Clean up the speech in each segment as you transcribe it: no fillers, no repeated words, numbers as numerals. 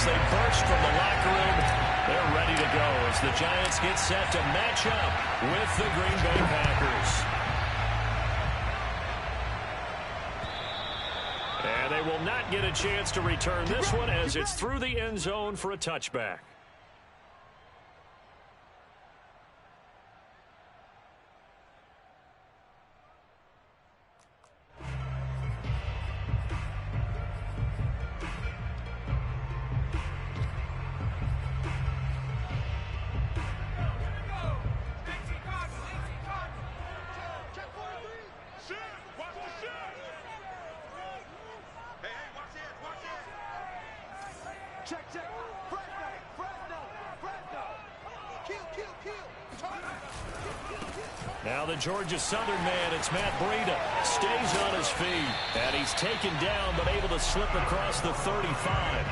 as they burst from the locker room. They're ready to go as the Giants get set to match up with the Green Bay Packers. And they will not get a chance to return this one as it's through the end zone for a touchback. Now the Georgia Southern man, it's Matt Breida, stays on his feet, and he's taken down but able to slip across the 35.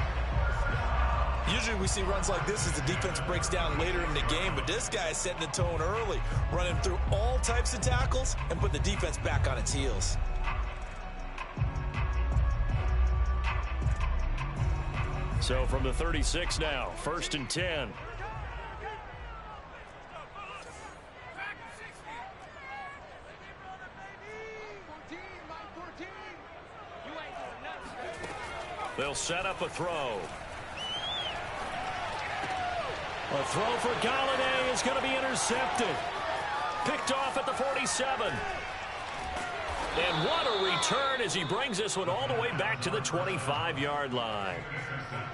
Usually we see runs like this as the defense breaks down later in the game, but this guy is setting the tone early, running through all types of tackles and put the defense back on its heels. So from the 36 now, 1st and 10. They'll set up a throw. A throw for Galladay is going to be intercepted. Picked off at the 47. And what a return as he brings this one all the way back to the 25-yard line.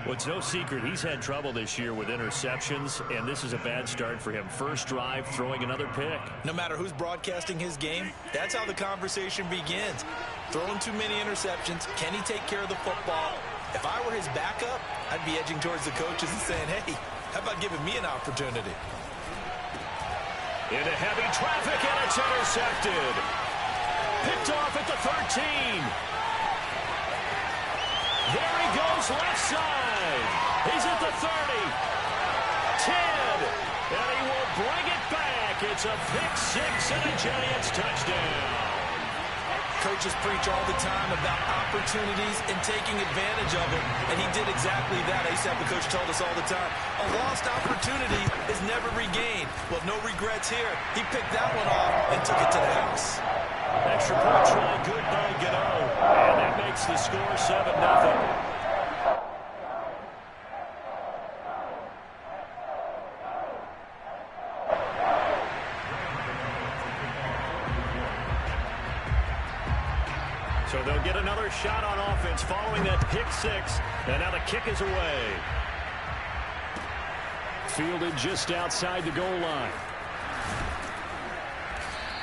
Well, it's no secret he's had trouble this year with interceptions, and this is a bad start for him. First drive, throwing another pick. No matter who's broadcasting his game, that's how the conversation begins. Throwing too many interceptions, can he take care of the football? If I were his backup, I'd be edging towards the coaches and saying, hey, how about giving me an opportunity? Into heavy traffic, and it's intercepted. Picked off at the 13. There he goes, left side. He's at the 30. 10. And he will bring it back. It's a pick six and a Giants touchdown. Coaches preach all the time about opportunities and taking advantage of them, and he did exactly that. I used to have the coach told us all the time, a lost opportunity is never regained. Well, no regrets here. He picked that one off and took it to the house. Extra point try, good by Gano, and that makes the score 7-0. So they'll get another shot on offense following that pick six. And now the kick is away. Fielded just outside the goal line.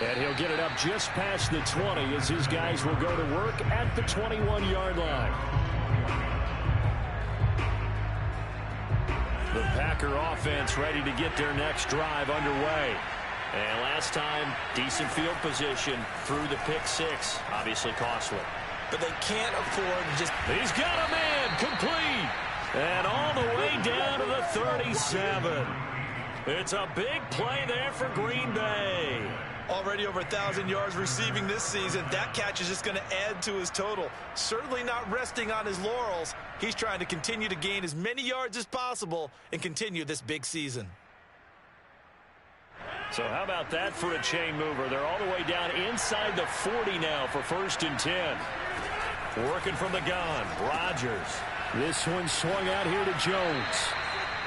And he'll get it up just past the 20 as his guys will go to work at the 21-yard line. The Packer offense ready to get their next drive underway. And last time, decent field position through the pick six. Obviously costly. But they can't afford to just... He's got a man, complete. And all the way down to the 37. It's a big play there for Green Bay. Already over 1,000 yards receiving this season. That catch is just going to add to his total. Certainly not resting on his laurels. He's trying to continue to gain as many yards as possible and continue this big season. So how about that for a chain mover? They're all the way down inside the 40 now for 1st and 10. Working from the gun, Rodgers. This one swung out here to Jones.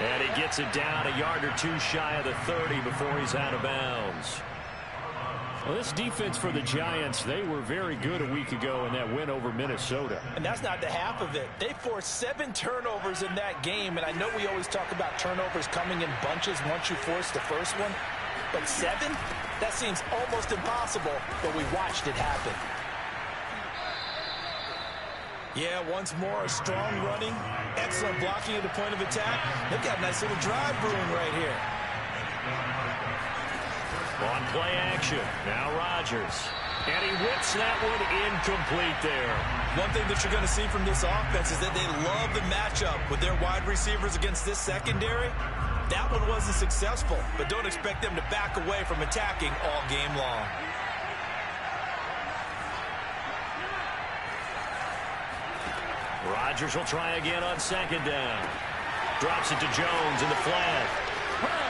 And he gets it down a yard or two shy of the 30 before he's out of bounds. Well, this defense for the Giants, they were very good a week ago in that win over Minnesota. And that's not the half of it. They forced 7 turnovers in that game, and I know we always talk about turnovers coming in bunches once you force the first one. But 7? That seems almost impossible, but we watched it happen. Yeah, once more, a strong running, excellent blocking at the point of attack. They've got a nice little drive brewing right here. On play action, now Rodgers. And he whips that one incomplete there. One thing that you're going to see from this offense is that they love the matchup with their wide receivers against this secondary. That one wasn't successful, but don't expect them to back away from attacking all game long. Rodgers will try again on 2nd down. Drops it to Jones in the flag.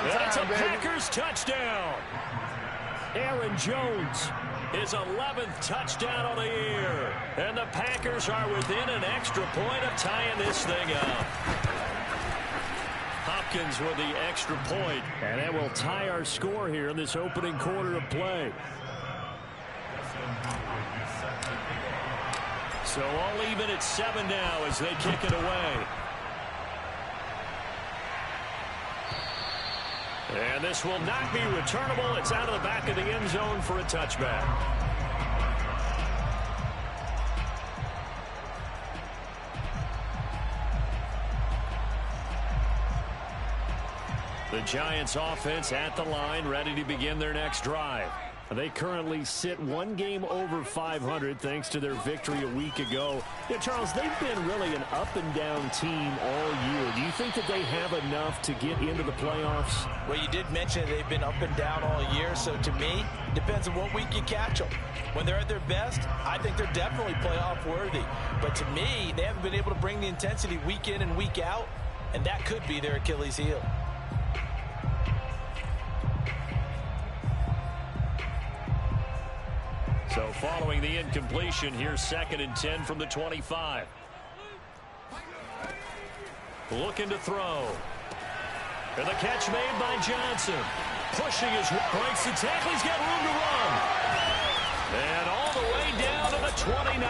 That's a Packers touchdown. Aaron Jones, his 11th touchdown on the year. And the Packers are within an extra point of tying this thing up. Hopkins with the extra point. And that will tie our score here in this opening quarter of play. So all even at 7 now as they kick it away. And this will not be returnable. It's out of the back of the end zone for a touchback. The Giants offense at the line, ready to begin their next drive. They currently sit one game over 500 thanks to their victory a week ago. Yeah, Charles, they've been really an up-and-down team all year. Do you think that they have enough to get into the playoffs? Well, you did mention they've been up and down all year, so to me, depends on what week you catch them. When they're at their best, I think they're definitely playoff worthy. But to me, they haven't been able to bring the intensity week in and week out, and that could be their Achilles heel. So following the incompletion, here's 2nd and 10 from the 25. Looking to throw. And the catch made by Johnson. Pushing his breaks the tackle. He's got room to run. And all the way down to the 29.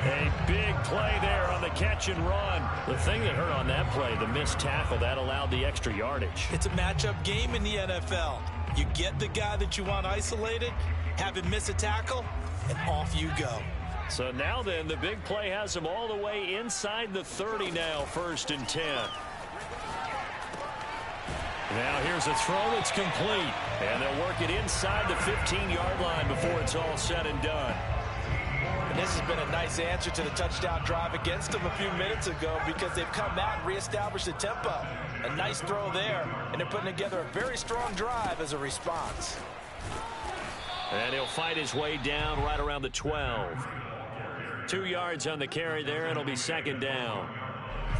A big play there on the catch and run. The thing that hurt on that play, the missed tackle, that allowed the extra yardage. It's a matchup game in the NFL. You get the guy that you want isolated, have him miss a tackle, and off you go. So now then, the big play has him all the way inside the 30 now, 1st and 10. Now here's a throw that's complete. And they'll work it inside the 15-yard line before it's all said and done. And this has been a nice answer to the touchdown drive against them a few minutes ago because they've come out and reestablished the tempo. A nice throw there, and they're putting together a very strong drive as a response. And he'll fight his way down right around the 12. 2 yards on the carry there, and it'll be 2nd down.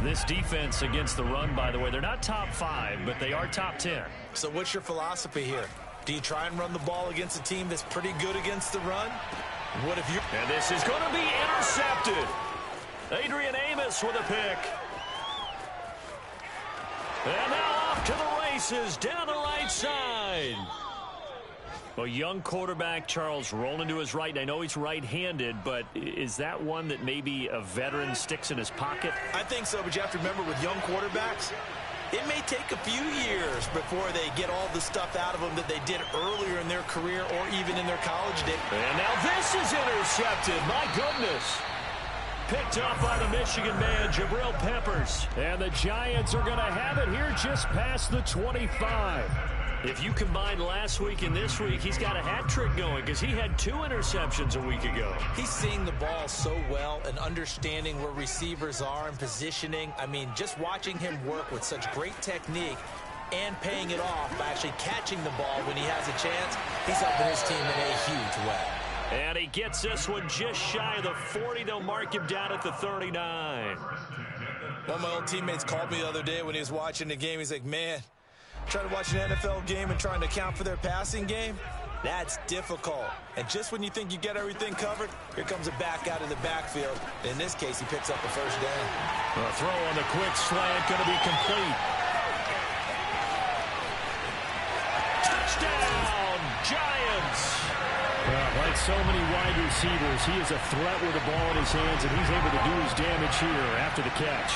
This defense against the run, by the way, they're not top 5, but they are top 10. So what's your philosophy here? Do you try and run the ball against a team that's pretty good against the run? What if you... And this is going to be intercepted. Adrian Amos with a pick. And now off to the races down the right side. A young quarterback, Charles, rolling to his right. And I know he's right-handed, but is that one that maybe a veteran sticks in his pocket? I think so, but you have to remember with young quarterbacks, it may take a few years before they get all the stuff out of them that they did earlier in their career or even in their college days. And now this is intercepted. My goodness. Picked up by the Michigan man, Jabril Peppers. And the Giants are going to have it here just past the 25. If you combine last week and this week, he's got a hat trick going because he had 2 interceptions a week ago. He's seeing the ball so well and understanding where receivers are and positioning. I mean, just watching him work with such great technique and paying it off by actually catching the ball when he has a chance, he's helping his team in a huge way. And he gets this one just shy of the 40. They'll mark him down at the 39. One of my old teammates called me the other day when he was watching the game. He's like, man, trying to watch an NFL game and trying to account for their passing game, that's difficult. And just when you think you get everything covered, here comes a back out of the backfield. In this case, he picks up a 1st down. A throw on the quick slant going to be complete. Touchdown, Giants! Like so many wide receivers, he is a threat with the ball in his hands, and he's able to do his damage here after the catch.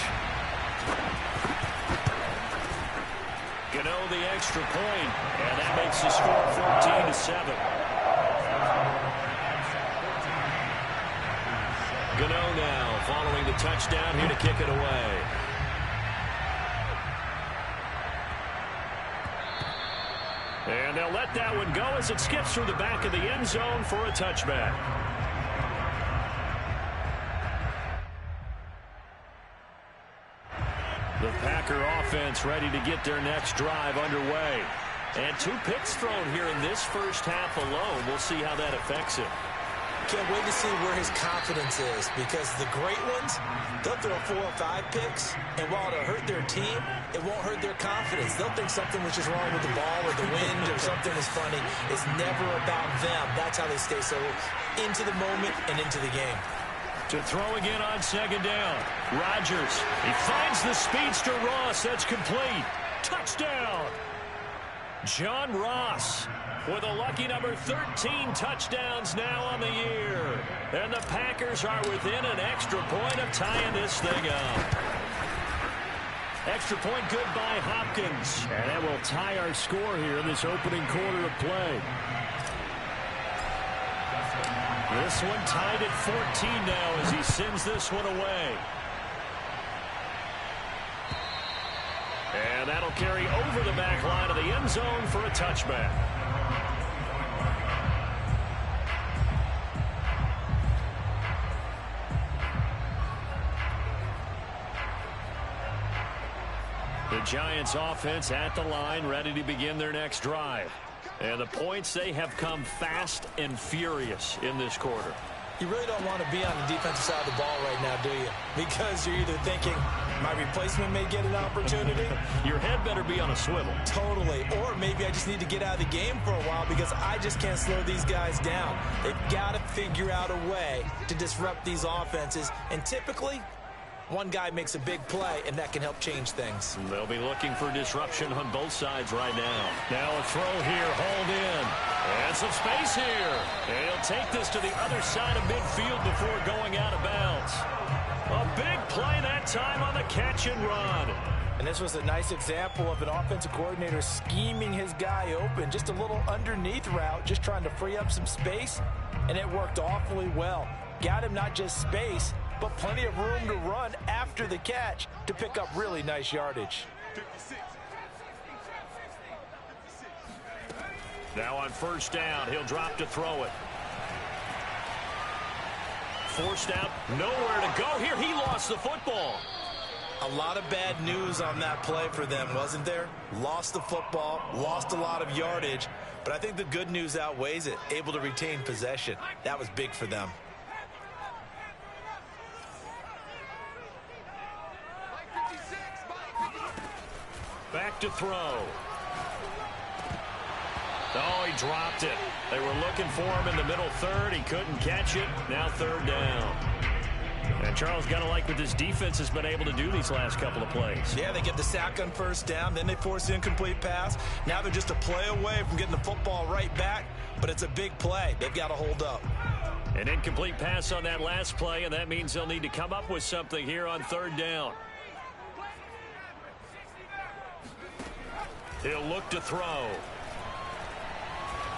Gano the extra point, and that makes the score 14-7. Gano now following the touchdown here to kick it away. And they'll let that one go as it skips through the back of the end zone for a touchback. The Packer offense ready to get their next drive underway. And 2 picks thrown here in this first half alone. We'll see how that affects it. Can't wait to see where his confidence is, because the great ones, they'll throw 4 or 5 picks, and while it'll hurt their team, it won't hurt their confidence. They'll think something was just wrong with the ball or the wind or something is funny. It's never about them. That's how they stay so into the moment and into the game. To throw again on second down. Rodgers. He finds the speedster Ross. That's complete. Touchdown. John Ross with a lucky number 13 touchdowns now on the year. And the Packers are within an extra point of tying this thing up. Extra point good by Hopkins. And that will tie our score here in this opening quarter of play. This one tied at 14 now as he sends this one away. And that'll carry over the back line of the end zone for a touchback. The Giants offense at the line, ready to begin their next drive. And the points, they have come fast and furious in this quarter. You really don't want to be on the defensive side of the ball right now, do you? Because you're either thinking, my replacement may get an opportunity. Your head better be on a swivel. Totally. Or maybe I just need to get out of the game for a while because I just can't slow these guys down. They've got to figure out a way to disrupt these offenses. And typically, one guy makes a big play, and that can help change things. They'll be looking for disruption on both sides right now. Now a throw here, hauled in. And some space here. And he'll take this to the other side of midfield before going out of bounds. A big play that time on the catch and run. And this was a nice example of an offensive coordinator scheming his guy open. Just a little underneath route, just trying to free up some space. And it worked awfully well. Got him not just space, but plenty of room to run after the catch to pick up really nice yardage. Now on first down, he'll drop to throw it. Forced out, nowhere to go here. He lost the football. A lot of bad news on that play for them, wasn't there? Lost the football, lost a lot of yardage, but I think the good news outweighs it. Able to retain possession. That was big for them. Back to throw. Oh, he dropped it. They were looking for him in the middle third. He couldn't catch it. Now third down. And Charles, got to like what this defense has been able to do these last couple of plays. Yeah, they get the sack on first down. Then they force the incomplete pass. Now they're just a play away from getting the football right back. But it's a big play. They've got to hold up. An incomplete pass on that last play, and that means they'll need to come up with something here on third down. He'll look to throw.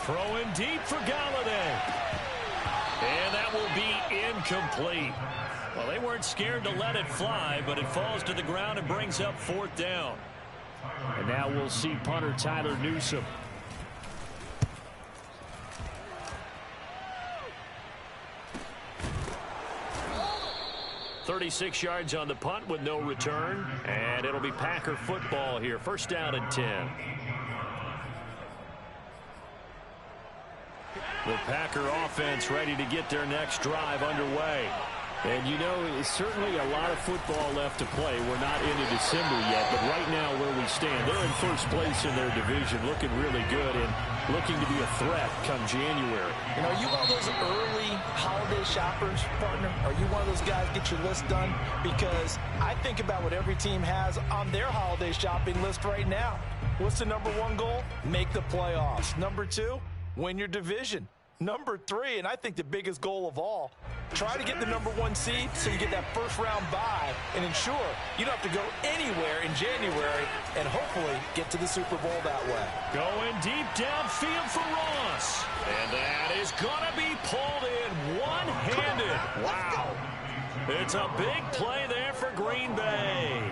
Throwing deep for Galladay. And that will be incomplete. Well, they weren't scared to let it fly, but it falls to the ground and brings up fourth down. And now we'll see punter Tyler Newsome. .36 yards on the punt with no return. And it'll be Packer football here. First down and 10. The Packer offense ready to get their next drive underway. And, you know, it's certainly a lot of football left to play. We're not into December yet, but right now where we stand, they're in first place in their division, looking really good and looking to be a threat come January. You know, are you one of those early holiday shoppers, partner? Are you one of those guys get your list done? Because I think about what every team has on their holiday shopping list right now. What's the number one goal? Make the playoffs. Number two, win your division. Number three, and I think the biggest goal of all, try to get the number one seed so you get that first round bye and ensure you don't have to go anywhere in January and hopefully get to the Super Bowl that way. Going deep downfield for Ross. And that is going to be pulled in one-handed. Wow. It's a big play there for Green Bay.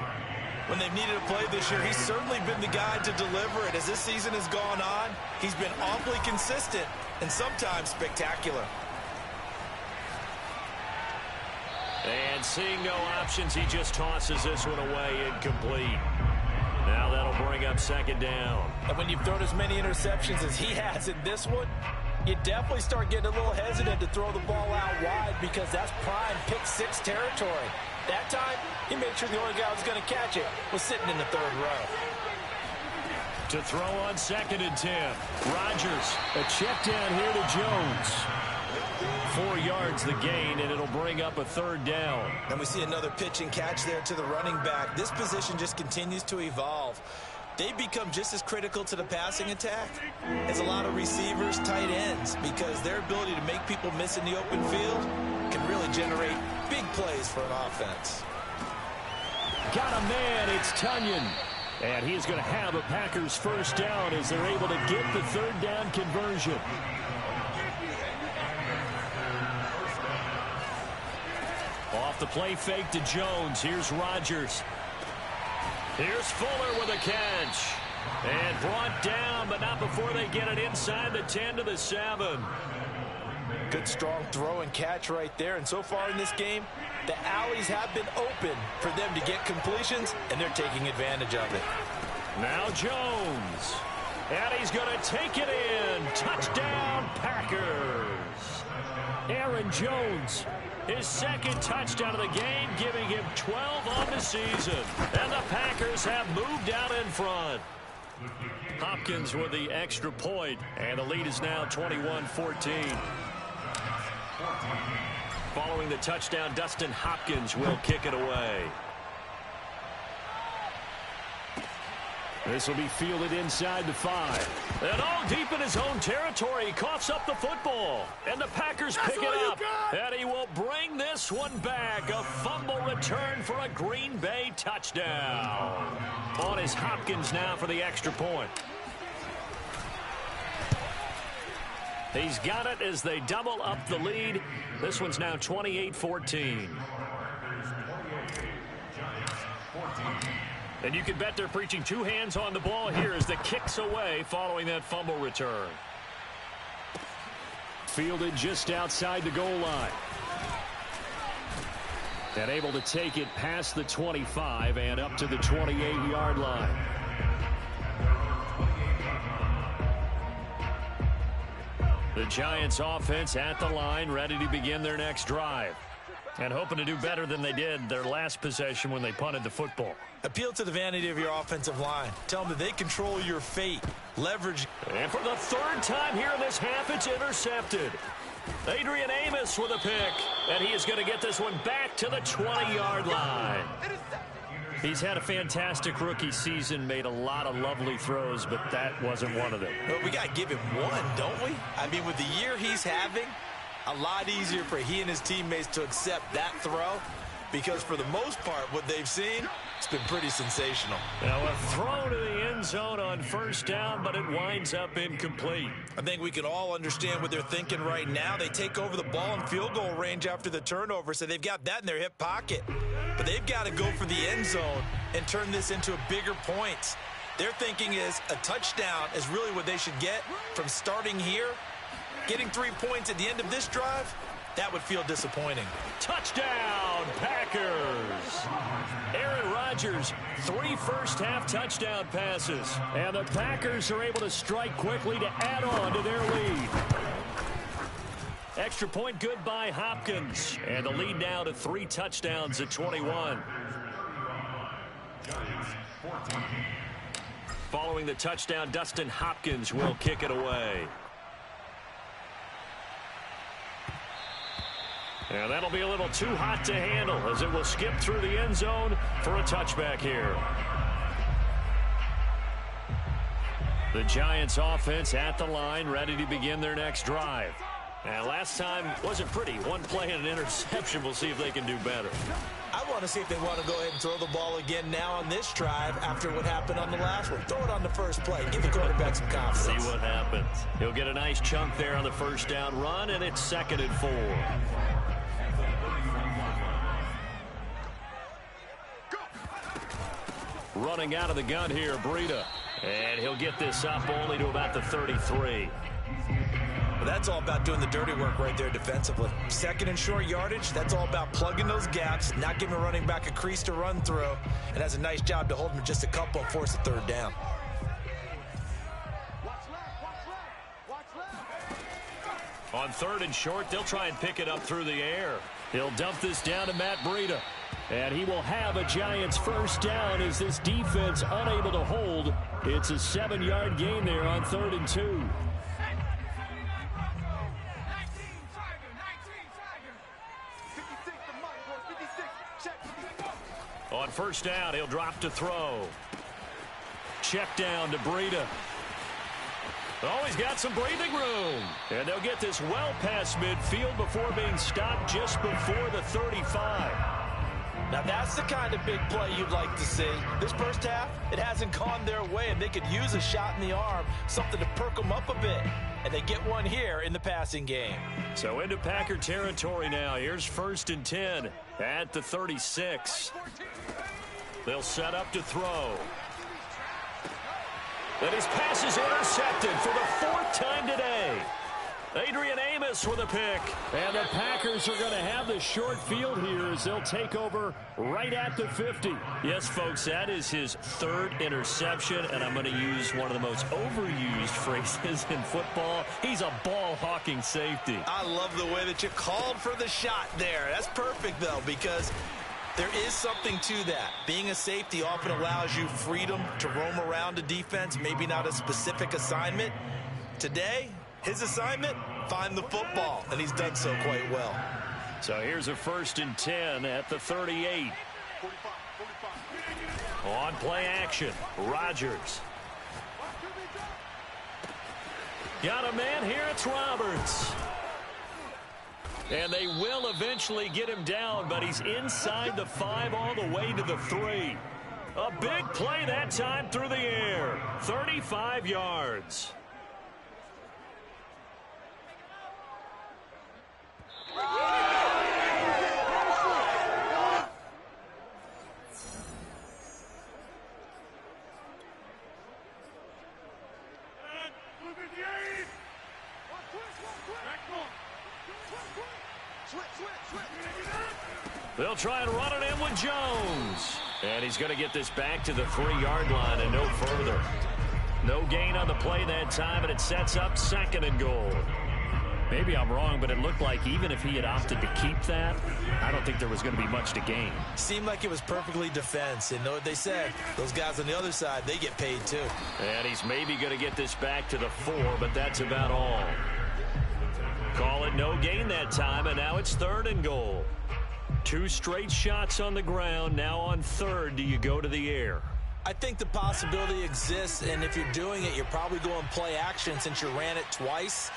When they've needed a play this year, he's certainly been the guy to deliver it. As this season has gone on, he's been awfully consistent and sometimes spectacular. And seeing no options, he just tosses this one away incomplete. Now that'll bring up second down. And when you've thrown as many interceptions as he has in this one, You definitely start getting a little hesitant to throw the ball out wide because that's prime pick-6 territory. That time, he made sure the only guy who was going to catch it was sitting in the third row. To throw on 2nd and 10. Rodgers, a check down here to Jones. 4 yards the gain, and it'll bring up a 3rd down. And we see another pitch and catch there to the running back. This position just continues to evolve. They become just as critical to the passing attack as a lot of receivers, tight ends, because their ability to make people miss in the open field can really generate big plays for an offense. Got a man, it's Tunyon. And he's going to have a Packers 1st down as they're able to get the 3rd down conversion. Off the play fake to Jones. Here's Rodgers. Here's Fuller with a catch. And brought down, but not before they get it inside the 10 to the 7. Good strong throw and catch right there. And so far in this game, the alleys have been open for them to get completions, and they're taking advantage of it. Now Jones. And he's going to take it in. Touchdown, Packers. Aaron Jones, his 2nd touchdown of the game, giving him 12 on the season. And the Packers have moved out in front. Hopkins with the extra point, and the lead is now 21-14. Following the touchdown, Dustin Hopkins will kick it away. This will be fielded inside the 5. And all deep in his own territory, he coughs up the football. And the Packers pick it up. And he will bring this one back. A fumble return for a Green Bay touchdown. On is Hopkins now for the extra point. He's got it as they double up the lead. This one's now 28-14. And you can bet they're preaching 2 hands on the ball here as the kick's away following that fumble return. Fielded just outside the goal line. And able to take it past the 25 and up to the 28-yard line. The Giants offense at the line, ready to begin their next drive. And hoping to do better than they did their last possession when they punted the football. Appeal to the vanity of your offensive line. Tell them that they control your fate. Leverage. And for the 3rd time here in this half, it's intercepted. Adrian Amos with a pick. And he is going to get this one back to the 20-yard line. He's had a fantastic rookie season, made a lot of lovely throws, but that wasn't one of them. Well, we got to give him one, don't we? I mean, with the year he's having, a lot easier for he and his teammates to accept that throw, because for the most part, what they've seen, it's been pretty sensational. Now a throw to the end zone on 1st down, but it winds up incomplete. I think we can all understand what they're thinking right now. They take over the ball in field goal range after the turnover, so they've got that in their hip pocket. But they've got to go for the end zone and turn this into a bigger points. Their thinking is a touchdown is really what they should get from starting here. Getting 3 points at the end of this drive, that would feel disappointing. Touchdown, Packers! Aaron Rodgers, 3 first-half touchdown passes. And the Packers are able to strike quickly to add on to their lead. Extra point good by Hopkins. And the lead now to 3 touchdowns at 21. Following the touchdown, Dustin Hopkins will kick it away. And that'll be a little too hot to handle as it will skip through the end zone for a touchback here. The Giants offense at the line, ready to begin their next drive. And last time wasn't pretty. One play and an interception. We'll see if they can do better. I want to see if they want to go ahead and throw the ball again now on this drive after what happened on the last one. Throw it on the first play. Give the quarterback some confidence. See what happens. He'll get a nice chunk there on the 1st down run, and it's 2nd and 4. Running out of the gun here, Breida. And he'll get this up only to about the 33. Well, that's all about doing the dirty work right there defensively. 2nd and short yardage, that's all about plugging those gaps, not giving a running back a crease to run through, and has a nice job to hold him just a couple and force a 3rd down. On 3rd and short, they'll try and pick it up through the air. He'll dump this down to Matt Breida. And he will have a Giants first down as this defense unable to hold. It's a 7-yard gain there on 3rd and 2. On first down, he'll drop to throw. Check down to Breida. Oh, he's got some breathing room. And they'll get this well past midfield before being stopped just before the 35. Now, that's the kind of big play you'd like to see. This first half, it hasn't gone their way, and they could use a shot in the arm, something to perk them up a bit. And they get one here in the passing game. So into Packer territory now. Here's 1st and 10 at the 36. They'll set up to throw. And his pass is intercepted for the 4th time today. Adrian Amos with a pick. And the Packers are going to have the short field here as they'll take over right at the 50. Yes, folks, that is his 3rd interception, and I'm going to use one of the most overused phrases in football. He's a ball-hawking safety. I love the way that you called for the shot there. That's perfect, though, because there is something to that. Being a safety often allows you freedom to roam around a defense, maybe not a specific assignment. Today, his assignment, find the football, and he's done so quite well. So here's a 1st and 10 at the 38. On play action, Rodgers. Got a man here, it's Roberts. And they will eventually get him down, but he's inside the 5 all the way to the 3. A big play that time through the air. 35 yards. They'll try and run it in with Jones. And he's going to get this back to the 3-yard line and no further. No gain on the play that time, and it sets up 2nd and goal. Maybe I'm wrong, but it looked like even if he had opted to keep that, I don't think there was going to be much to gain. Seemed like it was perfectly defense. And know what they said? Those guys on the other side, they get paid too. And he's maybe going to get this back to the 4, but that's about all. Call it no gain that time, and now it's 3rd and goal. 2 straight shots on the ground. Now on 3rd, do you go to the air? I think the possibility exists, and if you're doing it, you're probably going play action since you ran it twice.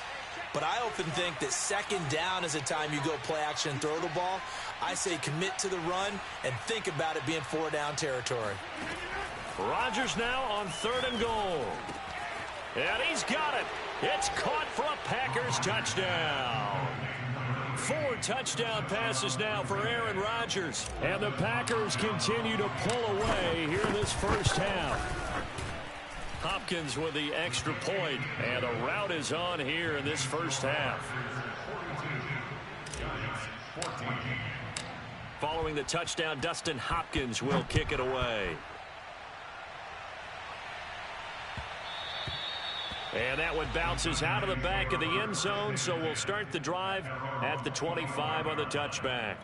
But I often think that 2nd down is the time you go play action and throw the ball. I say commit to the run and think about it being 4-down territory. Rodgers now on 3rd and goal. And he's got it. It's caught for a Packers touchdown. 4 touchdown passes now for Aaron Rodgers. And the Packers continue to pull away here in this first half. Hopkins with the extra point, and a rout is on here in this first half. Following the touchdown, Dustin Hopkins will kick it away. And that one bounces out of the back of the end zone, so we'll start the drive at the 25 on the touchback.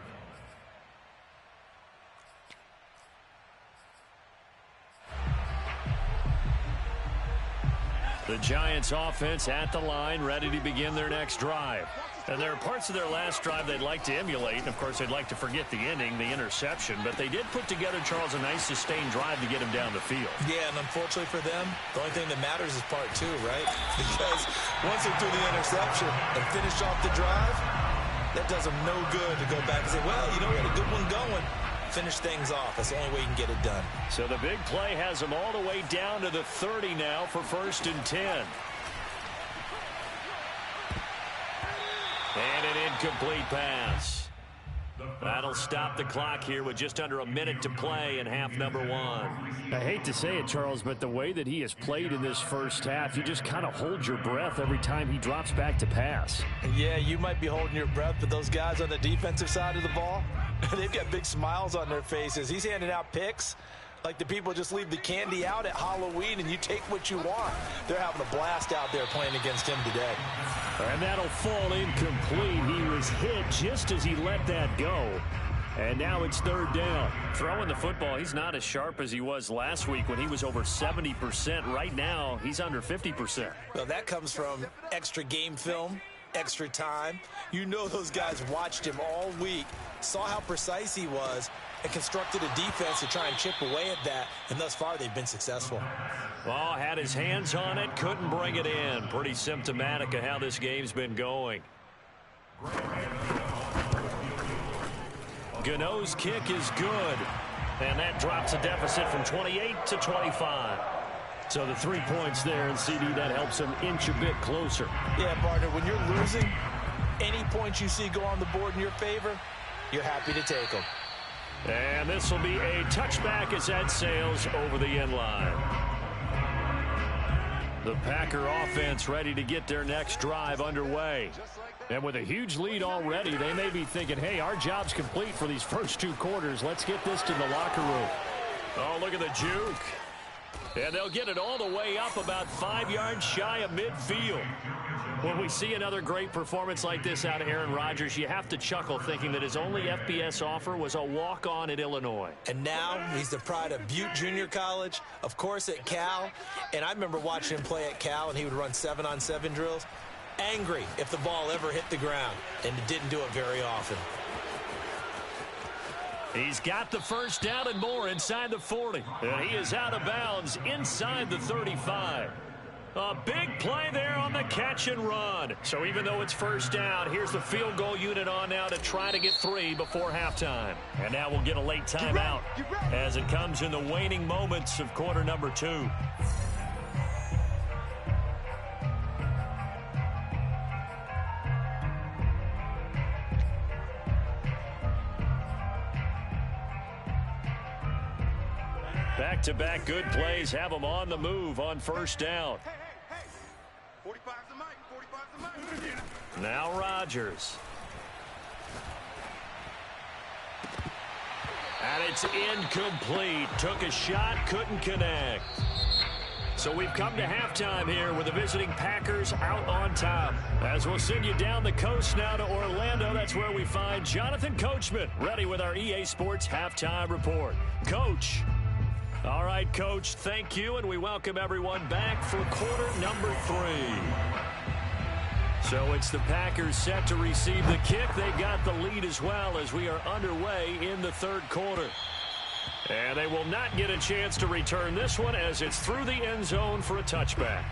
The Giants offense at the line, ready to begin their next drive. And there are parts of their last drive they'd like to emulate. And, of course, they'd like to forget the ending, the interception. But they did put together, Charles, a nice sustained drive to get him down the field. Yeah, and unfortunately for them, the only thing that matters is part 2, right? Because once they threw the interception and finished off the drive, that does them no good to go back and say, well, you know, we had a good one going. Finish things off. That's the only way you can get it done. So the big play has them all the way down to the 30 now for 1st and 10. And an incomplete pass. That'll stop the clock here with just under a minute to play in half number 1. I hate to say it, Charles, but the way that he has played in this first half, you just kind of hold your breath every time he drops back to pass. Yeah, you might be holding your breath, but those guys on the defensive side of the ball, they've got big smiles on their faces. He's handing out picks. Like the people just leave the candy out at Halloween and you take what you want. They're having a blast out there playing against him today. And that'll fall incomplete. He was hit just as he let that go. And now it's third down. Throwing the football, he's not as sharp as he was last week when he was over 70%. Right now, he's under 50%. Well, that comes from extra game film, extra time. You know those guys watched him all week, saw how precise he was, and constructed a defense to try and chip away at that. And thus far, they've been successful. Well, had his hands on it, couldn't bring it in. Pretty symptomatic of how this game's been going. Gano's kick is good. And that drops a deficit from 28 to 25. So the 3 points there, and CD, that helps him inch a bit closer. Yeah, partner, when you're losing, any points you see go on the board in your favor, you're happy to take them. And this will be a touchback as that sails over the end line. The Packer offense ready to get their next drive underway. And with a huge lead already, they may be thinking, hey, our job's complete for these first 2 quarters. Let's get this to the locker room. Oh, look at the juke. And they'll get it all the way up about 5 yards shy of midfield. When we see another great performance like this out of Aaron Rodgers, you have to chuckle thinking that his only FBS offer was a walk-on at Illinois. And now he's the pride of Butte Junior College, of course at Cal. And I remember watching him play at Cal, and he would run 7-on-7 drills. Angry if the ball ever hit the ground, and it didn't do it very often. He's got the first down and more inside the 40. And he is out of bounds inside the 35. A big play there on the catch and run. So even though it's first down, here's the field goal unit on now to try to get 3 before halftime. And now we'll get a late timeout as it comes in the waning moments of quarter number 2. Back-to-back good plays have them on the move on first down. Hey. 45's the mic. 45's the mic. Now Rodgers. And it's incomplete. Took a shot, couldn't connect. So we've come to halftime here with the visiting Packers out on top. As we'll send you down the coast now to Orlando, that's where we find Jonathan Coachman, ready with our EA Sports Halftime Report. Coach. All right, Coach, thank you, and we welcome everyone back for quarter number 3. So it's the Packers set to receive the kick. They got the lead as well as we are underway in the third quarter. And they will not get a chance to return this one as it's through the end zone for a touchback.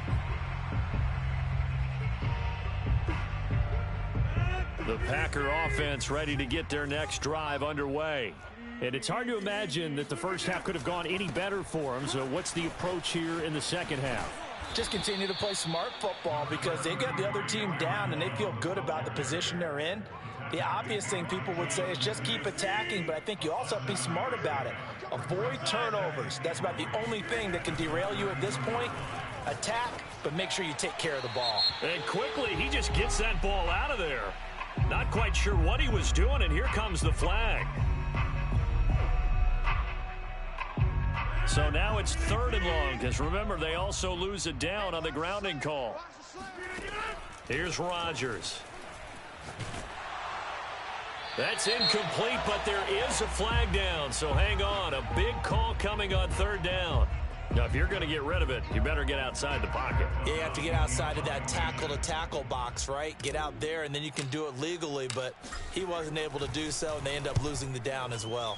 The Packer offense ready to get their next drive underway. And it's hard to imagine that the first half could have gone any better for them. So what's the approach here in the second half? Just continue to play smart football because they got the other team down and they feel good about the position they're in. The obvious thing people would say is just keep attacking, but I think you also have to be smart about it. Avoid turnovers. That's about the only thing that can derail you at this point. Attack, but make sure you take care of the ball. And quickly, he just gets that ball out of there. Not quite sure what he was doing, and here comes the flag. So now it's 3rd and long, because remember, they also lose it down on the grounding call. Here's Rodgers. That's incomplete, but there is a flag down, so hang on. A big call coming on 3rd down. Now, if you're going to get rid of it, you better get outside the pocket. Yeah, you have to get outside of that tackle-to-tackle box, right? Get out there, and then you can do it legally, but he wasn't able to do so, and they end up losing the down as well.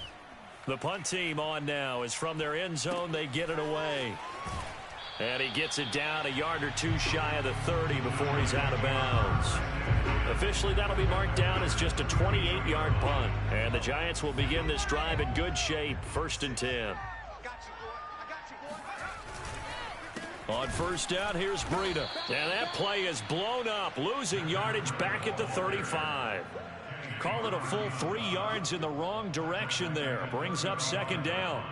The punt team on now is from their end zone. They get it away. And he gets it down a yard or 2 shy of the 30 before he's out of bounds. Officially, that'll be marked down as just a 28-yard punt. And the Giants will begin this drive in good shape, 1st and 10. On first down, here's Breida. And that play is blown up, losing yardage back at the 35. Call it a full 3 yards in the wrong direction there. Brings up 2nd down.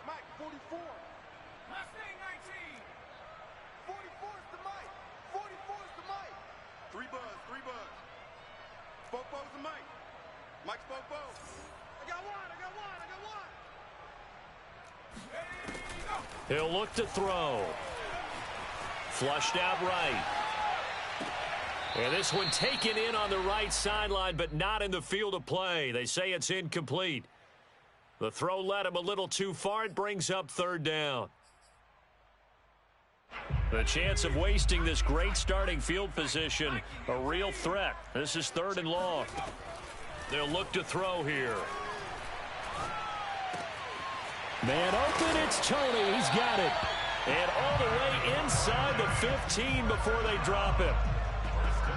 Mike, 44. Mustang 19. 44's the mic. 44's the mic. 3 buzz. Spopo's the mic. Mike Spopo. I got one. He'll look to throw. Flushed out right. And this one taken in on the right sideline, but not in the field of play. They say it's incomplete. The throw led him a little too far. It brings up third down. The chance of wasting this great starting field position, a real threat. This is 3rd and long. They'll look to throw here. Man open, it's Tony. He's got it. And all the way inside the 15 before they drop him.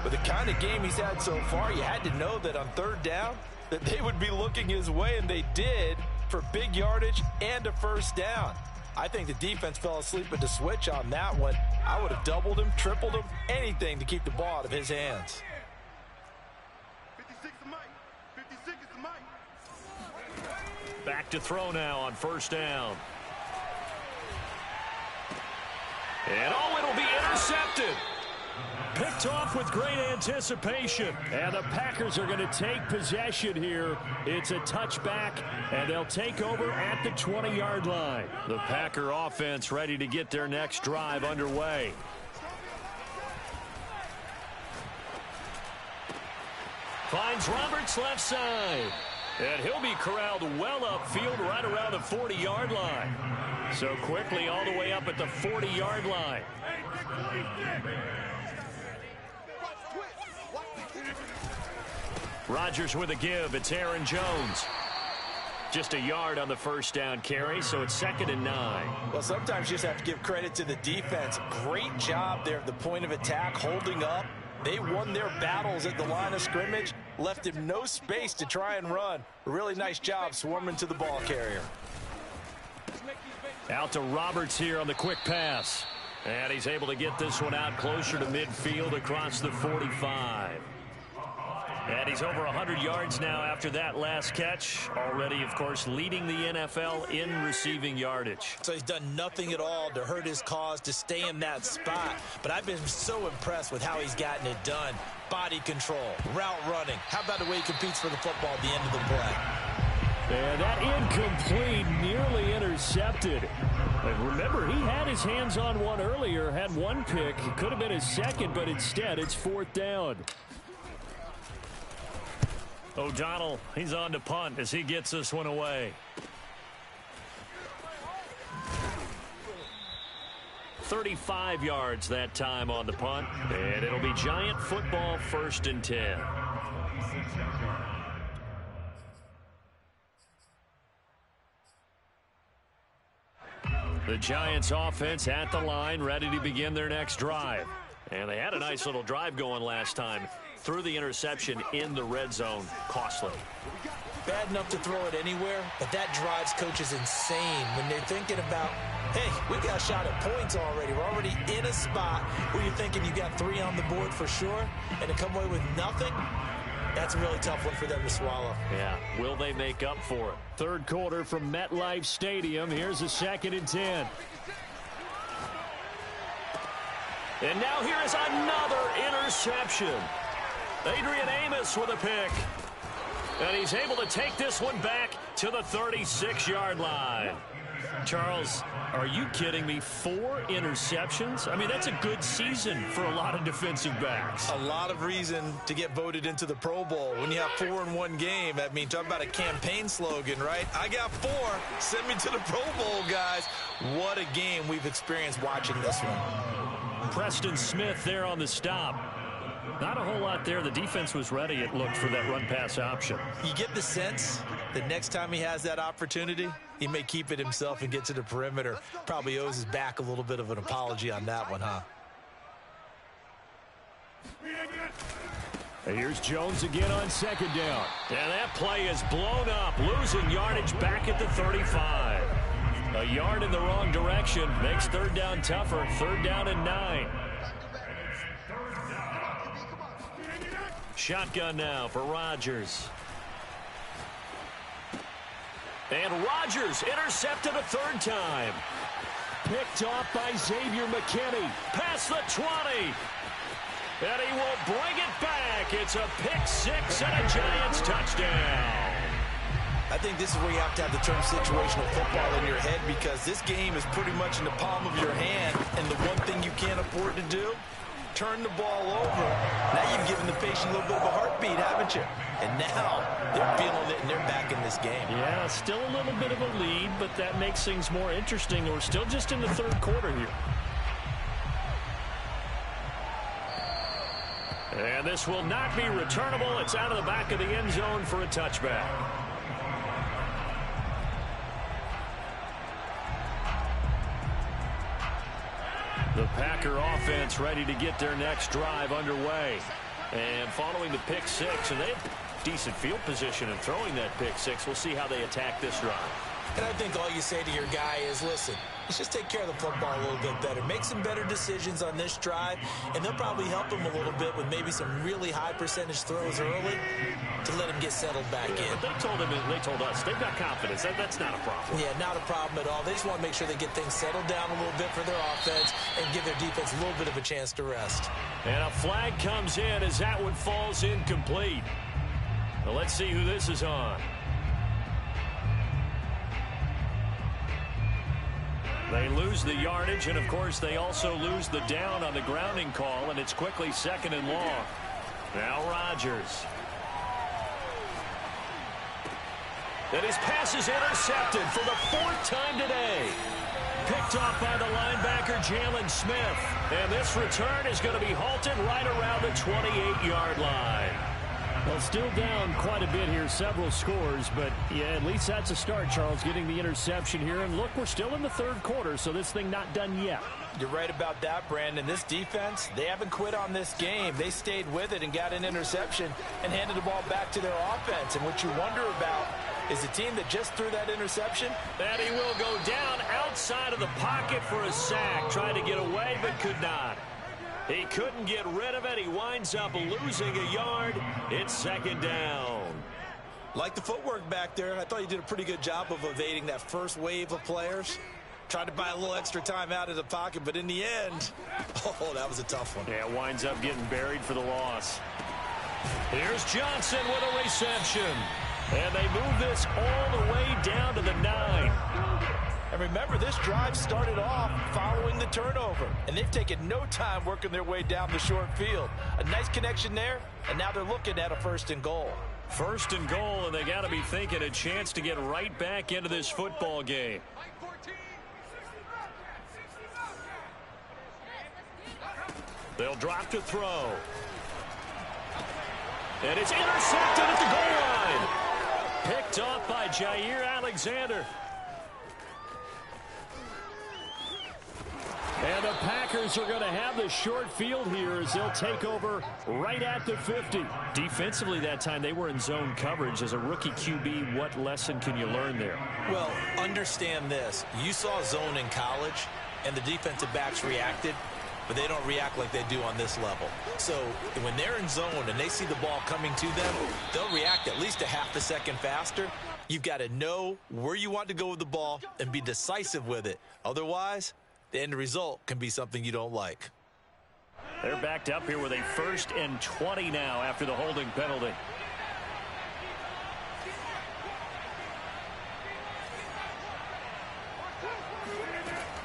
But the kind of game he's had so far, you had to know that on 3rd down, that they would be looking his way, and they did, for big yardage and a first down. I think the defense fell asleep at the switch on that one. I would have doubled him, tripled him, anything to keep the ball out of his hands. 56 is Mike. 56 is Mike. Back to throw now on 1st down. And it'll be intercepted. Picked off with great anticipation. And the Packers are going to take possession here. It's a touchback, and they'll take over at the 20-yard line. The Packer offense ready to get their next drive underway. Finds Roberts left side. And he'll be corralled well upfield right around the 40-yard line. So quickly all the way up at the 40-yard line. Rodgers with a give. It's Aaron Jones. Just a yard on the 1st down carry, so it's 2nd and 9. Well, sometimes you just have to give credit to the defense. Great job there at the point of attack, holding up. They won their battles at the line of scrimmage, left him no space to try and run. A really nice job swarming to the ball carrier. Out to Roberts here on the quick pass. And he's able to get this one out closer to midfield across the 45. And he's over 100 yards now after that last catch. Already, of course, leading the NFL in receiving yardage. So he's done nothing at all to hurt his cause, to stay in that spot. But I've been so impressed with how he's gotten it done. Body control, route running. How about the way he competes for the football at the end of the play? And that incomplete, nearly intercepted. And remember, he had his hands on one earlier, had one pick. It could have been his second, but instead it's 4th down. O'Donnell, he's on to punt as he gets this one away. 35 yards that time on the punt, and it'll be Giant football 1st and 10. The Giants offense at the line, ready to begin their next drive. And they had a nice little drive going last time. Threw the interception in the red zone. Costly. Bad enough to throw it anywhere, but that drives coaches insane when they're thinking about, hey, we got a shot at points already. We're already in a spot where you're thinking you got 3 on the board for sure, and to come away with nothing, that's a really tough one for them to swallow. Yeah, will they make up for it? 3rd quarter from MetLife Stadium. Here's a 2nd and 10. And now here is another interception. Adrian Amos with a pick. And he's able to take this one back to the 36-yard line. Charles, are you kidding me? 4 interceptions? I mean, that's a good season for a lot of defensive backs. A lot of reason to get voted into the Pro Bowl. When you have 4 in one game, I mean, talk about a campaign slogan, right? I got 4. Send me to the Pro Bowl, guys. What a game we've experienced watching this one. Preston Smith there on the stop. Not a whole lot there. The defense was ready, it looked, for that run-pass option. You get the sense that next time he has that opportunity, he may keep it himself and get to the perimeter. Probably owes his back a little bit of an apology on that one, huh? And here's Jones again on 2nd down. And that play is blown up, losing yardage back at the 35. A yard in the wrong direction makes 3rd down tougher. 3rd down and 9. Shotgun now for Rodgers. And Rodgers intercepted a 3rd time. Picked off by Xavier McKinney. Past the 20. And he will bring it back. It's a pick 6 and a Giants touchdown. I think this is where you have to have the term situational football in your head, because this game is pretty much in the palm of your hand, and the one thing you can't afford to do, turn the ball over. Now you've given the patient a little bit of a heartbeat, haven't you? And now they're feeling it, and they're back in this game. Yeah, still a little bit of a lead, but that makes things more interesting. We're still just in the third quarter here. And this will not be returnable. It's out of the back of the end zone for a touchback. The Packer offense ready to get their next drive underway. And following the pick six, and they have decent field position in throwing that pick six. We'll see how they attack this drive. And I think all you say to your guy is, listen, let's just take care of the football a little bit better. Make some better decisions on this drive, and they'll probably help him a little bit with maybe some really high percentage throws early to let him get settled back in. But they told us they've got confidence. That's not a problem. Yeah, not a problem at all. They just want to make sure they get things settled down a little bit for their offense and give their defense a little bit of a chance to rest. And a flag comes in as that one falls incomplete. Well, let's see who this is on. They lose the yardage, and, of course, they also lose the down on the grounding call, and it's quickly second and long. Now Rodgers. And his pass is intercepted for the fourth time today. Picked off by the linebacker, Jalen Smith. And this return is going to be halted right around the 28-yard line. Well, still down quite a bit here, several scores, but yeah, at least that's a start, Charles, getting the interception here. And look, we're still in the third quarter, so this thing not done yet. You're right about that, Brandon. This defense, they haven't quit on this game. They stayed with it and got an interception and handed the ball back to their offense. And what you wonder about is the team that just threw that interception. And he will go down outside of the pocket for a sack. Tried to get away, but could not. He couldn't get rid of it. He winds up losing a yard. It's second down. Like the footwork back there, I thought he did a pretty good job of evading that first wave of players. Tried to buy a little extra time out of the pocket, but in the end, oh, that was a tough one. Yeah, winds up getting buried for the loss. Here's Johnson with a reception. And they move this all the way down to the 9. And remember, this drive started off following the turnover, and they've taken no time working their way down the short field. A nice connection there, and now they're looking at a first and goal. First and goal, and they got to be thinking a chance to get right back into this football game. They'll drop to throw. And it's intercepted at the goal line. Picked off by Jair Alexander. And the Packers are going to have the short field here as they'll take over right at the 50. Defensively that time, they were in zone coverage. As a rookie QB, what lesson can you learn there? Well, understand this. You saw zone in college, and the defensive backs reacted, but they don't react like they do on this level. So when they're in zone and they see the ball coming to them, they'll react at least a half a second faster. You've got to know where you want to go with the ball and be decisive with it. Otherwise, the end result can be something you don't like. They're backed up here with a 1st and 20 now after the holding penalty.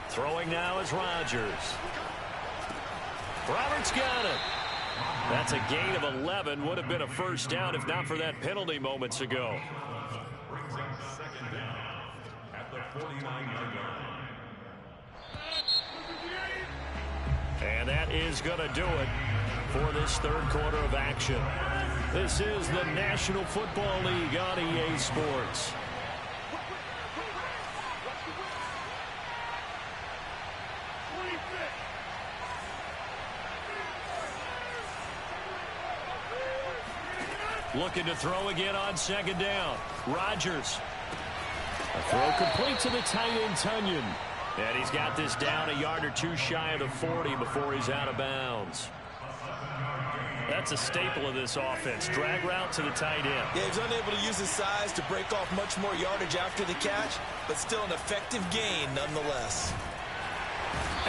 Throwing now is Rodgers. Roberts got it. That's a gain of 11. Would have been a first down if not for that penalty moments ago. Second down at the 49-yard line. And that is going to do it for this third quarter of action. This is the National Football League on EA Sports. Looking to throw again on second down. Rodgers. A throw complete to the tight end, Tunyon. And he's got this down a yard or two shy of the 40 before he's out of bounds. That's a staple of this offense. Drag route to the tight end. Yeah, he's unable to use his size to break off much more yardage after the catch, but still an effective gain nonetheless.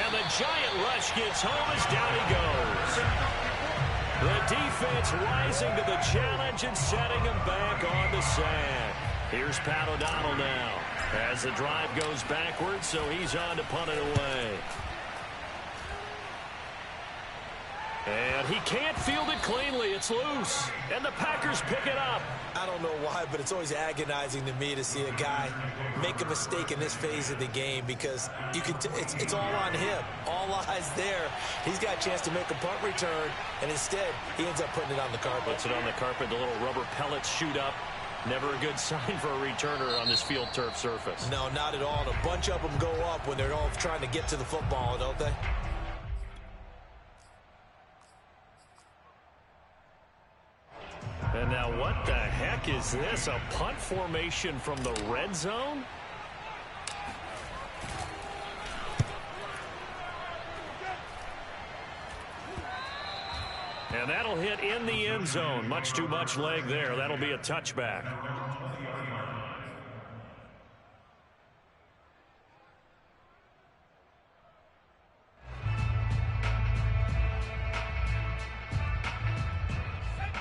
And the giant rush gets home as down he goes. The defense rising to the challenge and setting him back on the sack. Here's Pat O'Donnell now as the drive goes backwards, so he's on to punt it away. And he can't field it cleanly. It's loose. And the Packers pick it up. I don't know why, but it's always agonizing to me to see a guy make a mistake in this phase of the game because you can it's all on him. All eyes there. He's got a chance to make a punt return, and instead he ends up putting it on the carpet. Puts it on the carpet. The little rubber pellets shoot up. Never a good sign for a returner on this field turf surface. No, not at all. And a bunch of them go up when they're all trying to get to the football, don't they? And now what the heck is this? A punt formation from the red zone? And that'll hit in the end zone. Much too much leg there. That'll be a touchback.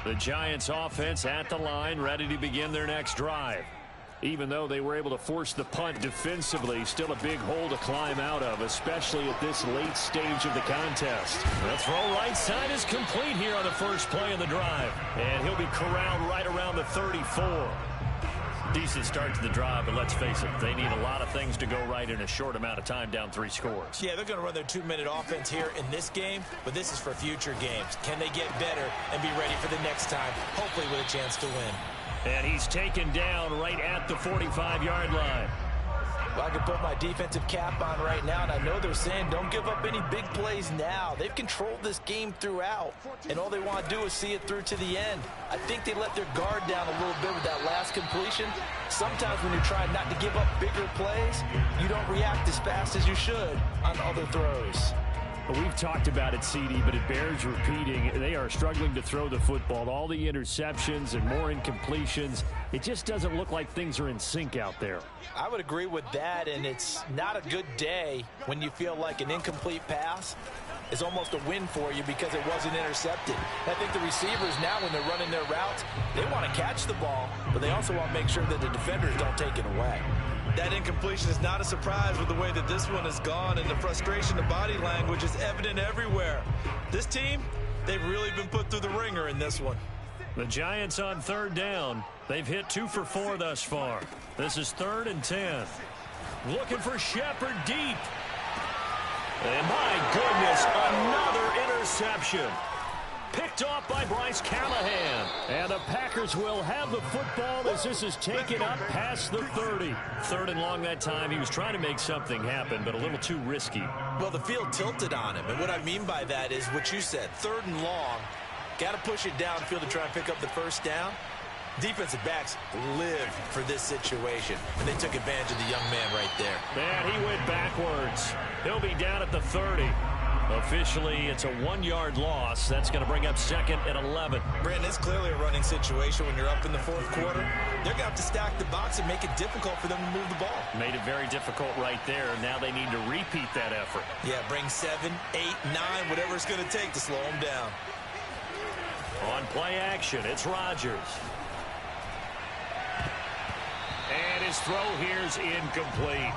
The Giants offense at the line, ready to begin their next drive. Even though they were able to force the punt defensively, still a big hole to climb out of, especially at this late stage of the contest. The throw right side is complete here on the first play of the drive. And he'll be corralled right around the 34. Decent start to the drive, but let's face it, they need a lot of things to go right in a short amount of time, down 3 scores. Yeah, they're going to run their 2-minute offense here in this game, but this is for future games. Can they get better and be ready for the next time, hopefully with a chance to win? And he's taken down right at the 45-yard line. Well, I can put my defensive cap on right now, and I know they're saying don't give up any big plays now. They've controlled this game throughout, and all they want to do is see it through to the end. I think they let their guard down a little bit with that last completion. Sometimes when you're trying not to give up bigger plays, you don't react as fast as you should on other throws. We've talked about it, CD, but it bears repeating. They are struggling to throw the football. All the interceptions and more incompletions. It just doesn't look like things are in sync out there. I would agree with that, and it's not a good day when you feel like an incomplete pass is almost a win for you because it wasn't intercepted. I think the receivers now, when they're running their routes, they want to catch the ball, but they also want to make sure that the defenders don't take it away. That incompletion is not a surprise with the way that this one has gone, and the frustration of body language is evident everywhere. This team, they've really been put through the ringer in this one. The Giants on third down. They've hit 2 for 4 thus far. This is 3rd and 10. Looking for Shepard deep. And my goodness, another interception. Picked off by Bryce Callahan. And the Packers will have the football as this is taken up past the 30. 3rd and long that time. He was trying to make something happen, but a little too risky. Well, the field tilted on him. And what I mean by that is what you said. 3rd and long. Got to push it downfield to try and pick up the first down. Defensive backs live for this situation. And they took advantage of the young man right there. And he went backwards. He'll be down at the 30. Officially, it's a 1-yard loss. That's going to bring up 2nd and 11. Brandon, it's clearly a running situation when you're up in the 4th quarter. They're going to have to stack the box and make it difficult for them to move the ball. Made it very difficult right there. Now they need to repeat that effort. Yeah, bring 7, 8, 9, whatever it's going to take to slow them down. On play action, it's Rodgers. And his throw here's incomplete.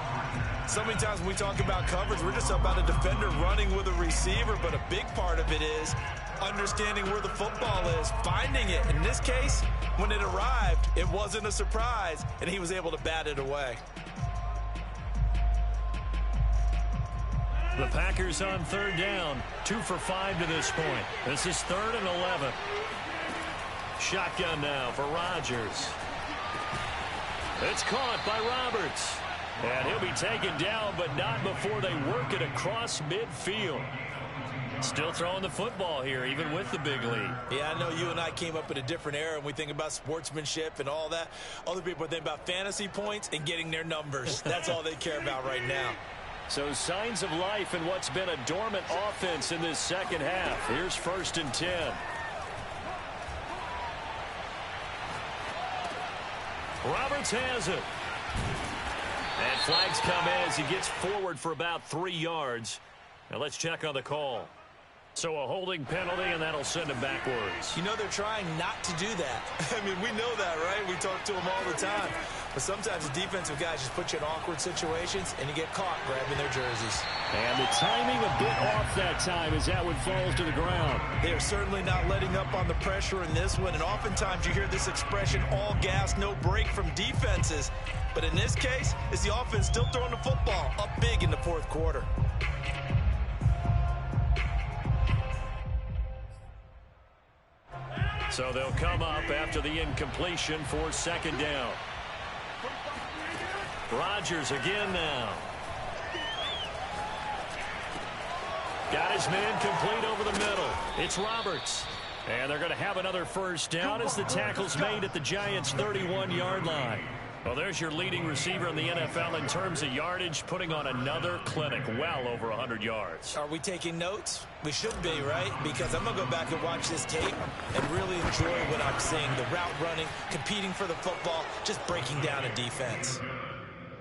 So many times when we talk about coverage, we're just about a defender running with a receiver, but a big part of it is understanding where the football is, finding it. In this case, when it arrived, it wasn't a surprise, and he was able to bat it away. The Packers on 3rd down, 2 for 5 to this point. This is 3rd and 11. Shotgun now for Rodgers. It's caught by Roberts. And he'll be taken down, but not before they work it across midfield. Still throwing the football here, even with the big lead. Yeah, I know you and I came up in a different era, and we think about sportsmanship and all that. Other people think about fantasy points and getting their numbers. That's all they care about right now. So signs of life in what's been a dormant offense in this second half. Here's 1st and 10. Roberts has it. And flags come as he gets forward for about 3 yards. Now let's check on the call. So a holding penalty, and that'll send him backwards. You know they're trying not to do that. I mean, we know that, right? We talk to them all the time. But sometimes the defensive guys just put you in awkward situations, and you get caught grabbing their jerseys. And the timing a bit off that time as that one falls to the ground. They are certainly not letting up on the pressure in this one, and oftentimes you hear this expression, all gas, no break from defenses. But in this case, it's the offense still throwing the football up big in the fourth quarter. So they'll come up after the incompletion for second down. Rodgers again now. Got his man complete over the middle. It's Roberts. And they're going to have another first down as the tackle's made at the Giants' 31-yard line. Well, there's your leading receiver in the NFL in terms of yardage, putting on another clinic, well over 100 yards. Are we taking notes? We should be, right? Because I'm going to go back and watch this tape and really enjoy what I'm seeing. The route running, competing for the football, just breaking down a defense.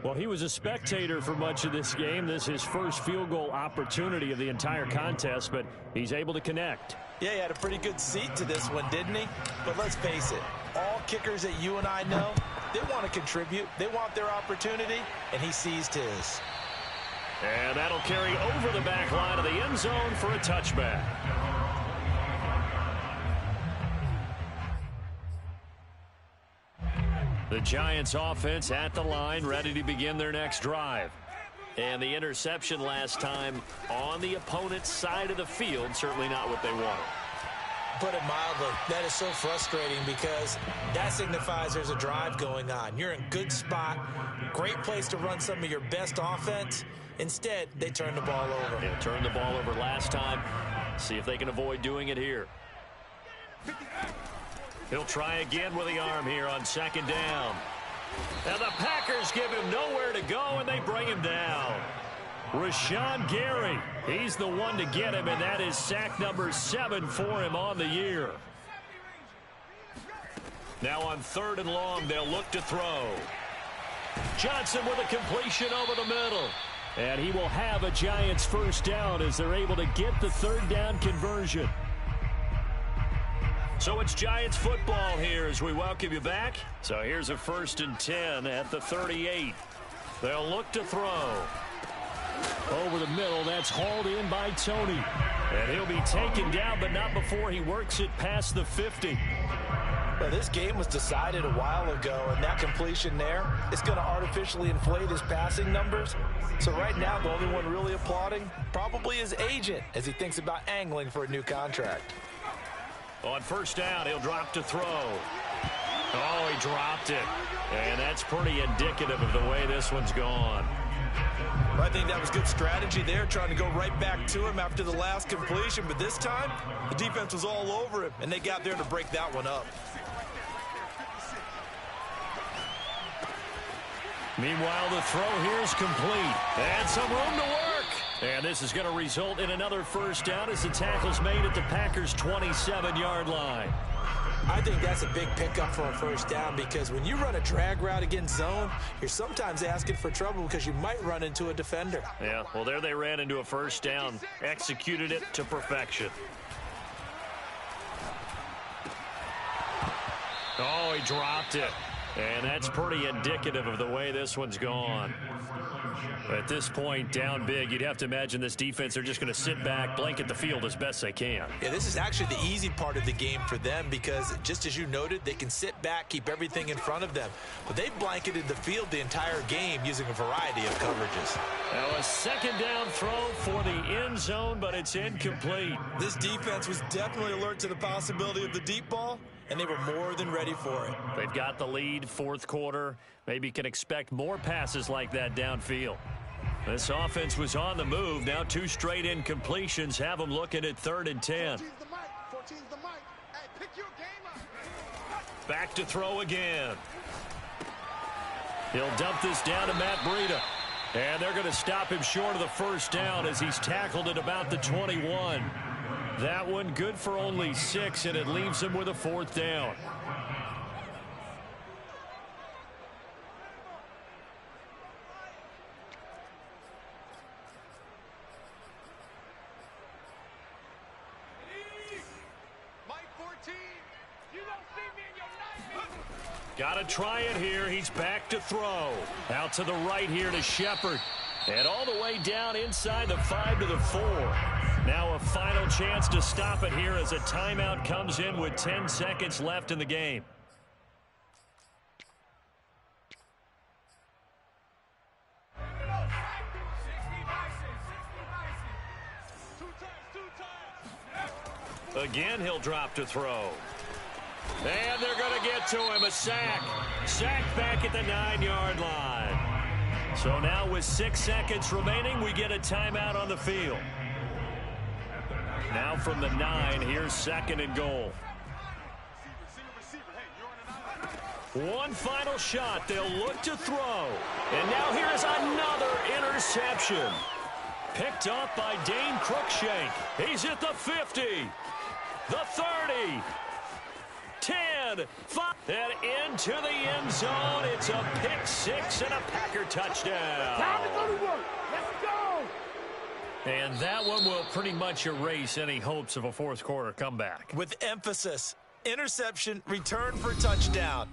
Well, he was a spectator for much of this game. This is his first field goal opportunity of the entire contest, but he's able to connect. Yeah, he had a pretty good seat to this one, didn't he? But let's face it, all kickers that you and I know, they want to contribute. They want their opportunity, and he seized his. And that'll carry over the back line of the end zone for a touchback. The Giants offense at the line, ready to begin their next drive. And the interception last time on the opponent's side of the field, certainly not what they wanted. Put it mildly, that is so frustrating because that signifies there's a drive going on. You're in good spot, great place to run some of your best offense. Instead, they turn the ball over. Yeah, turned the ball over last time. See if they can avoid doing it here. He'll try again with the arm here on second down. And the Packers give him nowhere to go, and they bring him down. Rashawn Gary, he's the one to get him, and that is sack number 7 for him on the year. Now on third and long, they'll look to throw. Johnson with a completion over the middle. And he will have a Giants first down as they're able to get the third down conversion. So it's Giants football here as we welcome you back. So here's a 1st and 10 at the 38. They'll look to throw. Over the middle, that's hauled in by Tony. And he'll be taken down, but not before he works it past the 50. Well, this game was decided a while ago, and that completion there is going to artificially inflate his passing numbers. So right now, the only one really applauding probably his agent as he thinks about angling for a new contract. On first down, he'll drop to throw. Oh, he dropped it. And that's pretty indicative of the way this one's gone. I think that was good strategy there, trying to go right back to him after the last completion. But this time, the defense was all over him, and they got there to break that one up. Meanwhile, the throw here is complete. And some room to work. And this is going to result in another first down as the tackle's made at the Packers' 27-yard line. I think that's a big pickup for a first down because when you run a drag route against zone, you're sometimes asking for trouble because you might run into a defender. Yeah, well, there they ran into a first down, executed it to perfection. Oh, he dropped it. And that's pretty indicative of the way this one's gone. At this point, down big, you'd have to imagine this defense, they're just going to sit back, blanket the field as best they can. Yeah, this is actually the easy part of the game for them because, just as you noted, they can sit back, keep everything in front of them. But they've blanketed the field the entire game using a variety of coverages. Now a second down throw for the end zone, but it's incomplete. This defense was definitely alert to the possibility of the deep ball, and they were more than ready for it. They've got the lead, fourth quarter. Maybe can expect more passes like that downfield. This offense was on the move. Now 2 straight incompletions have them looking at 3rd and 10. Back to throw again. He'll dump this down to Matt Breida. And they're going to stop him short of the first down as he's tackled at about the 21. That one good for only 6, and it leaves him with a 4th down. Got to try it here. He's back to throw. Out to the right here to Shepard. And all the way down inside the 5 to the 4. Now a final chance to stop it here as a timeout comes in with 10 seconds left in the game. Again, he'll drop to throw. And they're going to get to him. A sack. Sack back at the 9-yard line. So now with 6 seconds remaining, we get a timeout on the field. Now from the 9, here's 2nd and goal. One final shot. They'll look to throw. And now here's another interception. Picked up by Dane Cruikshank. He's at the 50. The 30. 10, 5, and into the end zone. It's a pick 6 and a Packer touchdown. Time to go to work. Let's go. And that one will pretty much erase any hopes of a fourth quarter comeback. With emphasis, interception, return for touchdown.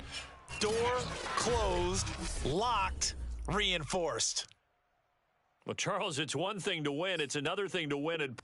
Door closed, locked, reinforced. Well, Charles, it's one thing to win. It's another thing to win and